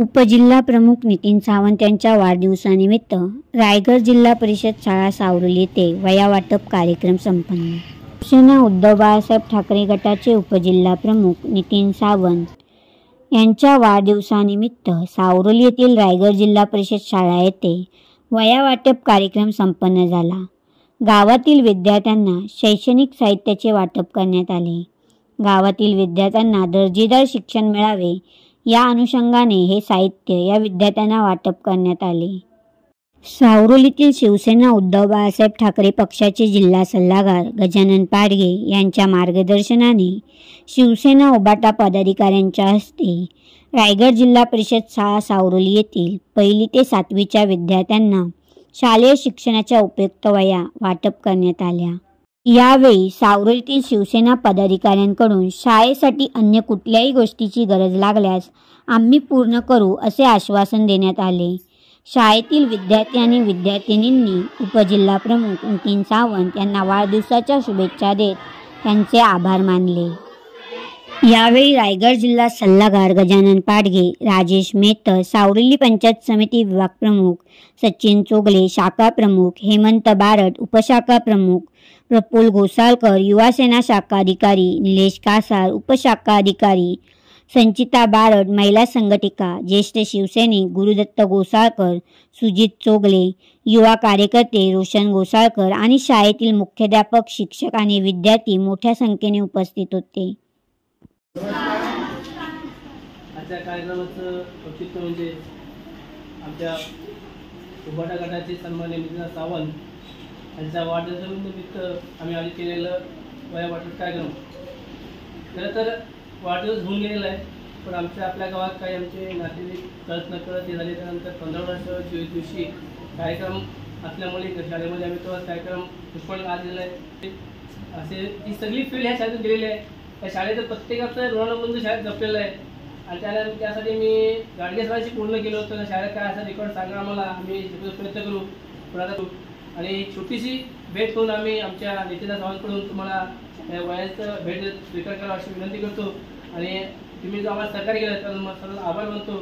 उपजिल्हा प्रमुख नितीन सावंत यांच्या वाढदिवसानिमित्त रायगड जिल्हा परिषद शाळा सावरली येथे वह्या वाटप कार्यक्रम संपन्न। शिवसेना उद्धव बाळासाहेब ठाकरे गटाचे उपजिल्हा प्रमुख नितीन सावंत यांच्या वाढदिवसानिमित्त सावरली येथील रायगड जिल्हा परिषद शाळा येथे वह्या वाटप कार्यक्रम संपन्न झाला। गावातील विद्यार्थ्यांना शैक्षणिक साहित्याचे वाटप करण्यात आले। गावातील विद्यार्थ्यांना दर्जेदार शिक्षण मिळावे या अनुषंगाने हे साहित्य या विद्यार्थ्यांना वाटप करण्यात आले। सावरोलीतील शिवसेना उद्धव बाळासाहेब ठाकरे पक्षाचे जिल्हा सल्लागार गजानन पाडगे यांच्या मार्गदर्शनाने शिवसेना उभाटा पदाधिकाऱ्यांच्या हस्ते रायगड जिल्हा परिषद शाळा सावरोली येथील 1ली ते 7वीच्या विद्यार्थ्यांना शालेय शिक्षणाच्या उपयुक्त वह्या वाटप करण्यात आल्या। यावेळी सावरोलीतील शिवसेना पदाधिकाऱ्यांकडून शाळेसाठी अन्य कुठल्याही गोष्टीची गरज लागल्यास आम्ही पूर्ण करू असे आश्वासन देण्यात आले। शाळेतील विद्यार्थी आणि विद्यार्थिनींनी उपजिल्हा प्रमुख नितीन सावंत यांना वाढदिवसाच्या शुभेच्छा देत त्यांचे आभार मानले। यावेळी रायगड जिल्हा सल्लागार गजानन पाडगे, राजेश मेहतर, सावरोली पंचायत समिती विभाग प्रमुख सचिन चोगले, शाखा प्रमुख हेमंत बारट, उपशाखा प्रमुख प्रफुल्ल घोसाळकर, युवा सेना शाखा अधिकारी निलेश कासार, उपशाखा अधिकारी संचिता बारट, महिला संघटिका ज्येष्ठ शिवसैनिक गुरुदत्त घोसाळकर, सुजित चोगले, युवा कार्यकर्ते रोशन घोसाळकर आणि शाळेतील मुख्याध्यापक, शिक्षक आणि विद्यार्थी मोठ्या संख्येने उपस्थित होते। आजच्या कार्यक्रमाचं औचित्य म्हणजे आमच्या उभाटा गटाचे सन्माननीय नितीन सावंत यांच्या वाढदिवसानिमित्त आम्ही आधी केलेलं वह्या वाटप कार्यक्रम। खरं तर वाढदिवस होऊन गेलेला आहे, पण आपल्या गावात काही आमचे नातेवाईक कळत न कळत हे झाले। त्यानंतर 15 वर्षाच्या दिवशी कार्यक्रम असल्यामुळे शाळेमध्ये आम्ही तो कार्यक्रम पुष्कळ दिलेला आहे। असे ही सगळी फील्ड ह्या शाळेतून गेलेली आहे। त्या शाळेचं प्रत्येकाचं ऋणबंधू शाळेत जपलेलं आहे आणि त्यासाठी मी गाडगे सरांशी पूर्ण केलं होतं। शाळेत काय असं रेकॉर्ड सांगा आम्हाला, आम्ही प्रयत्न करू पुढे करू। आणि छोटीशी भेट करून आम्ही आमच्या नितीन सावंतकडून तुम्हाला वयाचं भेट स्वीकार करा अशी विनंती करतो आणि तुम्ही जो आम्हाला सहकार्य केलं तर आभार मानतो।